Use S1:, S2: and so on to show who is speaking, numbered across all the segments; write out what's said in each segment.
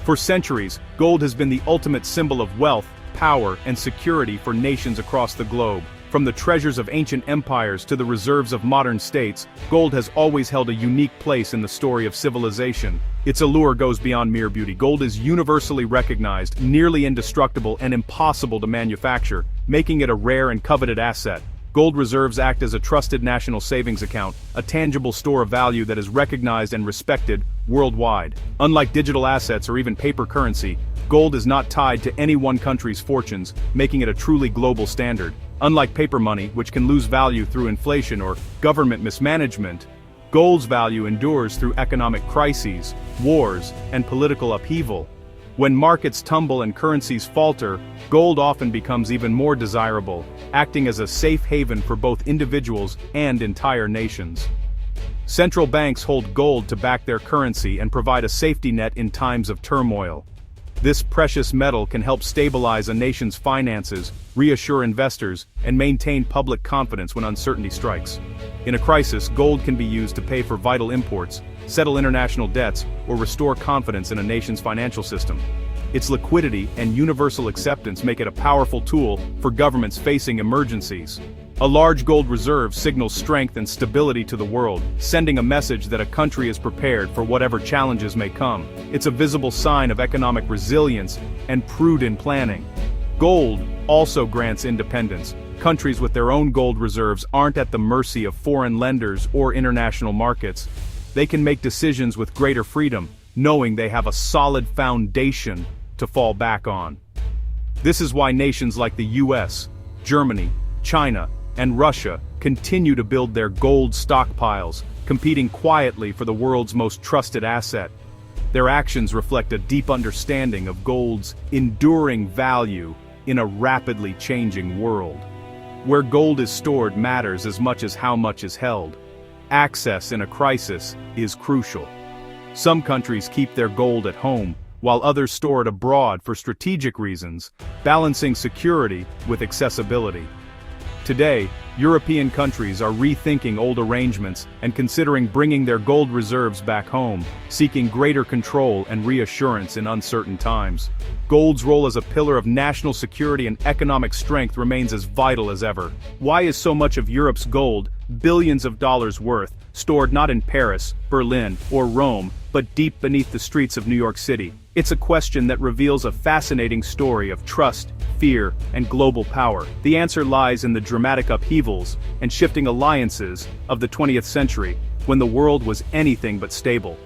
S1: For centuries, gold has been the ultimate symbol of wealth, power, and security for nations across the globe. From the treasures of ancient empires to the reserves of modern states, gold has always held a unique place in the story of civilization. Its allure goes beyond mere beauty. Gold is universally recognized, nearly indestructible, and impossible to manufacture, making it a rare and coveted asset. Gold reserves act as a trusted national savings account, a tangible store of value that is recognized and respected worldwide. Unlike digital assets or even paper currency, gold is not tied to any one country's fortunes, making it a truly global standard. Unlike paper money, which can lose value through inflation or government mismanagement, gold's value endures through economic crises, wars, and political upheaval. When markets tumble and currencies falter, gold often becomes even more desirable, acting as a safe haven for both individuals and entire nations. Central banks hold gold to back their currency and provide a safety net in times of turmoil. This precious metal can help stabilize a nation's finances, reassure investors, and maintain public confidence when uncertainty strikes. In a crisis, gold can be used to pay for vital imports, settle international debts, or restore confidence in a nation's financial system. Its liquidity and universal acceptance make it a powerful tool for governments facing emergencies. A large gold reserve signals strength and stability to the world, sending a message that a country is prepared for whatever challenges may come. It's a visible sign of economic resilience and prudent planning. Gold also grants independence. Countries with their own gold reserves aren't at the mercy of foreign lenders or international markets. They can make decisions with greater freedom, knowing they have a solid foundation to fall back on. This is why nations like the US, Germany, China, and Russia continue to build their gold stockpiles, competing quietly for the world's most trusted asset. Their actions reflect a deep understanding of gold's enduring value in a rapidly changing world. Where gold is stored matters as much as how much is held. Access in a crisis is crucial. Some countries keep their gold at home, while others store it abroad for strategic reasons, balancing security with accessibility. Today, European countries are rethinking old arrangements and considering bringing their gold reserves back home, seeking greater control and reassurance in uncertain times. Gold's role as a pillar of national security and economic strength remains as vital as ever. Why is so much of Europe's gold, billions of dollars worth, stored not in Paris, Berlin, or Rome, but deep beneath the streets of New York City? It's a question that reveals a fascinating story of trust, fear, and global power. The answer lies in the dramatic upheavals and shifting alliances of the 20th century, when the world was anything but stable.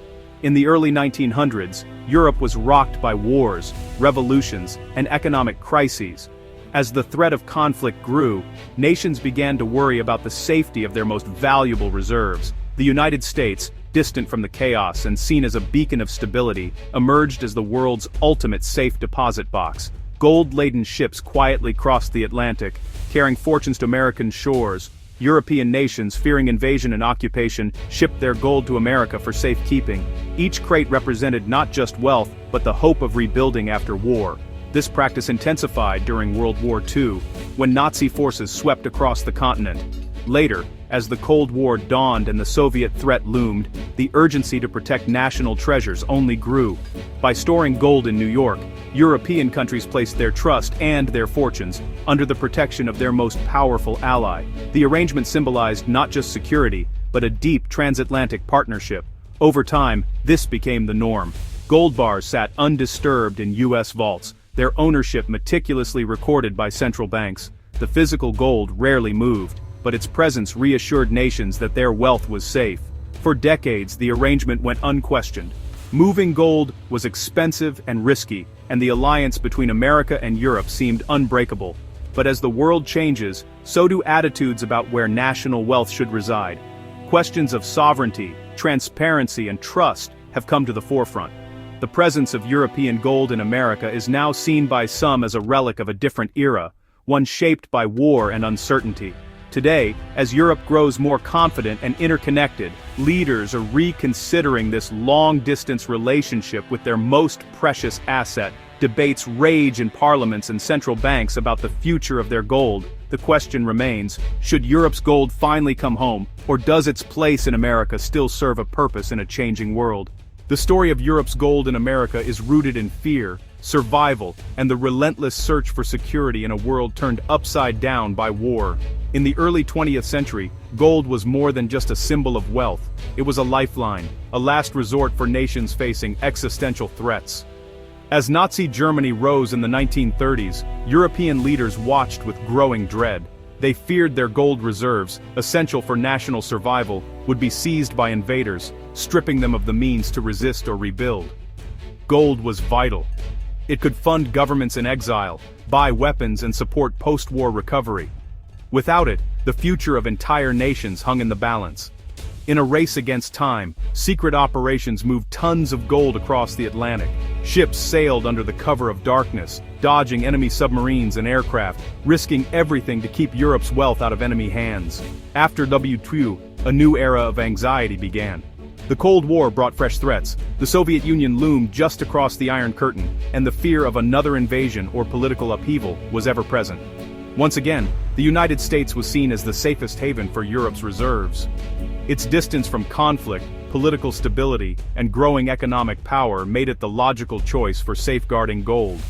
S1: In the early 1900s, Europe was rocked by wars, revolutions, and economic crises. As the threat of conflict grew, nations began to worry about the safety of their most valuable reserves. The United States, distant from the chaos and seen as a beacon of stability, emerged as the world's ultimate safe deposit box. Gold-laden ships quietly crossed the Atlantic, carrying fortunes to American shores. European nations, fearing invasion and occupation, shipped their gold to America for safekeeping. Each crate represented not just wealth, but the hope of rebuilding after war. This practice intensified during World War II, when Nazi forces swept across the continent. Later, as the Cold War dawned and the Soviet threat loomed, the urgency to protect national treasures only grew. By storing gold in New York, European countries placed their trust and their fortunes under the protection of their most powerful ally. The arrangement symbolized not just security, but a deep transatlantic partnership. Over time, this became the norm. Gold bars sat undisturbed in U.S. vaults, their ownership meticulously recorded by central banks. The physical gold rarely moved, but its presence reassured nations that their wealth was safe. For decades, the arrangement went unquestioned. Moving gold was expensive and risky, and the alliance between America and Europe seemed unbreakable. But as the world changes, so do attitudes about where national wealth should reside. Questions of sovereignty, transparency, and trust have come to the forefront. The presence of European gold in America is now seen by some as a relic of a different era, one shaped by war and uncertainty. Today, as Europe grows more confident and interconnected, leaders are reconsidering this long-distance relationship with their most precious asset. Debates rage in parliaments and central banks about the future of their gold. The question remains, should Europe's gold finally come home, or does its place in America still serve a purpose in a changing world? The story of Europe's gold in America is rooted in fear, survival, and the relentless search for security in a world turned upside down by war. In the early 20th century, gold was more than just a symbol of wealth. It was a lifeline, a last resort for nations facing existential threats. As Nazi Germany rose in the 1930s, European leaders watched with growing dread. They feared their gold reserves, essential for national survival, would be seized by invaders, stripping them of the means to resist or rebuild. Gold was vital. It could fund governments in exile, buy weapons and support post-war recovery. Without it, the future of entire nations hung in the balance. In a race against time, secret operations moved tons of gold across the Atlantic. Ships sailed under the cover of darkness, dodging enemy submarines and aircraft, risking everything to keep Europe's wealth out of enemy hands. After WTO, a new era of anxiety began. The Cold War brought fresh threats. The Soviet Union loomed just across the Iron Curtain, and the fear of another invasion or political upheaval was ever present. Once again, the United States was seen as the safest haven for Europe's reserves. Its distance from conflict, political stability, and growing economic power made it the logical choice for safeguarding gold.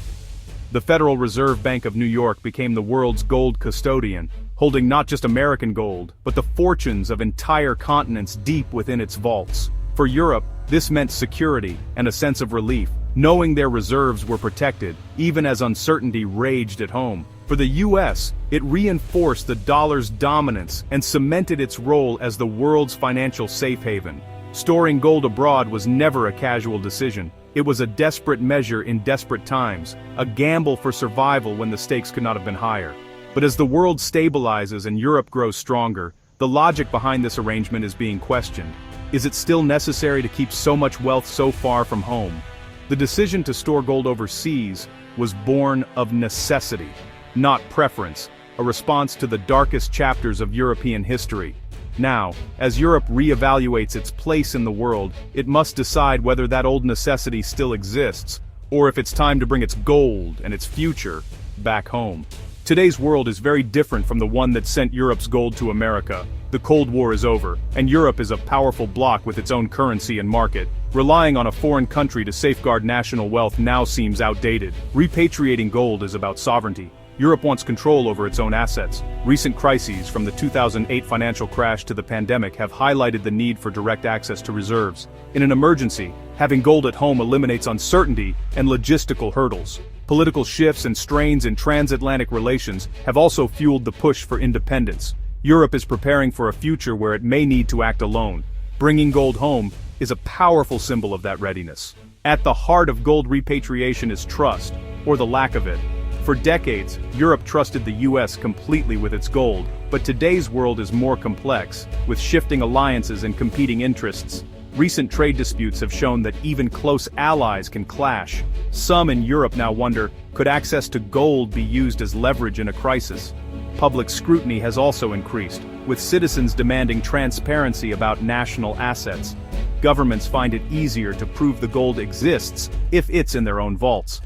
S1: The Federal Reserve Bank of New York became the world's gold custodian, holding not just American gold, but the fortunes of entire continents deep within its vaults. For Europe, this meant security and a sense of relief, knowing their reserves were protected, even as uncertainty raged at home. For the US, it reinforced the dollar's dominance and cemented its role as the world's financial safe haven. Storing gold abroad was never a casual decision. It was a desperate measure in desperate times, a gamble for survival when the stakes could not have been higher. But as the world stabilizes and Europe grows stronger, the logic behind this arrangement is being questioned. Is it still necessary to keep so much wealth so far from home? The decision to store gold overseas was born of necessity, not preference, a response to the darkest chapters of European history. Now, as Europe reevaluates its place in the world, it must decide whether that old necessity still exists, or if it's time to bring its gold and its future back home. Today's world is very different from the one that sent Europe's gold to America. The Cold War is over, and Europe is a powerful bloc with its own currency and market. Relying on a foreign country to safeguard national wealth now seems outdated. Repatriating gold is about sovereignty. Europe wants control over its own assets. Recent crises, from the 2008 financial crash to the pandemic, have highlighted the need for direct access to reserves. In an emergency, having gold at home eliminates uncertainty and logistical hurdles. Political shifts and strains in transatlantic relations have also fueled the push for independence. Europe is preparing for a future where it may need to act alone. Bringing gold home is a powerful symbol of that readiness. At the heart of gold repatriation is trust, or the lack of it. For decades, Europe trusted the US completely with its gold, but today's world is more complex, with shifting alliances and competing interests. Recent trade disputes have shown that even close allies can clash. Some in Europe now wonder, could access to gold be used as leverage in a crisis? Public scrutiny has also increased, with citizens demanding transparency about national assets. Governments find it easier to prove the gold exists if it's in their own vaults.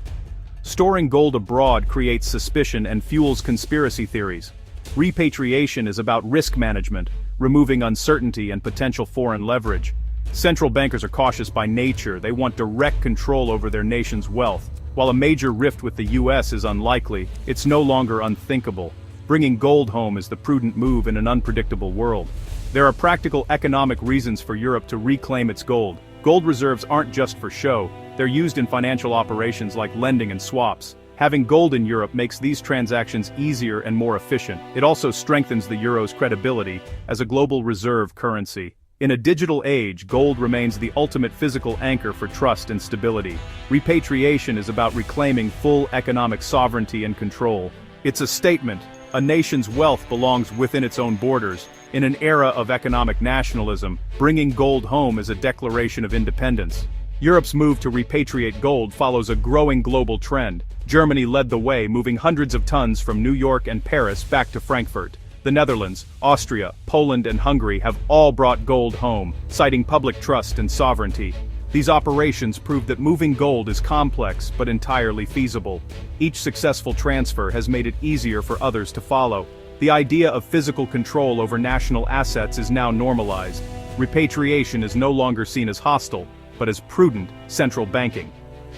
S1: Storing gold abroad creates suspicion and fuels conspiracy theories. Repatriation is about risk management, removing uncertainty and potential foreign leverage. Central bankers are cautious by nature. They want direct control over their nation's wealth. While a major rift with the US is unlikely, it's no longer unthinkable. Bringing gold home is the prudent move in an unpredictable world. There are practical economic reasons for Europe to reclaim its gold. Gold reserves aren't just for show. They're used in financial operations like lending and swaps. Having gold in Europe makes these transactions easier and more efficient. It also strengthens the euro's credibility as a global reserve currency. In a digital age, gold remains the ultimate physical anchor for trust and stability. Repatriation is about reclaiming full economic sovereignty and control. It's a statement. A nation's wealth belongs within its own borders. In an era of economic nationalism, bringing gold home is a declaration of independence. Europe's move to repatriate gold follows a growing global trend. Germany led the way, moving hundreds of tons from New York and Paris back to Frankfurt. The Netherlands, Austria, Poland, and Hungary have all brought gold home, citing public trust and sovereignty. These operations prove that moving gold is complex but entirely feasible. Each successful transfer has made it easier for others to follow. The idea of physical control over national assets is now normalized. Repatriation is no longer seen as hostile. but as prudent central banking.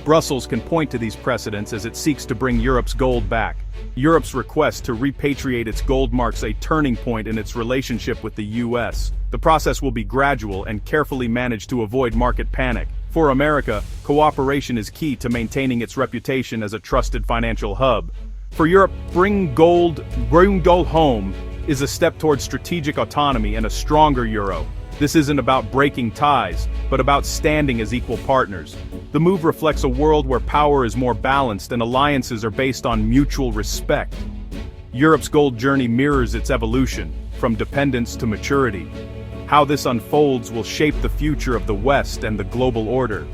S1: Brussels can point to these precedents as it seeks to bring Europe's gold back. Europe's request to repatriate its gold marks a turning point in its relationship with the US. The process will be gradual and carefully managed to avoid market panic. For America, cooperation is key to maintaining its reputation as a trusted financial hub. For Europe, bring gold home is a step towards strategic autonomy and a stronger euro. This isn't about breaking ties, but about standing as equal partners. The move reflects a world where power is more balanced and alliances are based on mutual respect. Europe's gold journey mirrors its evolution, from dependence to maturity. How this unfolds will shape the future of the West and the global order.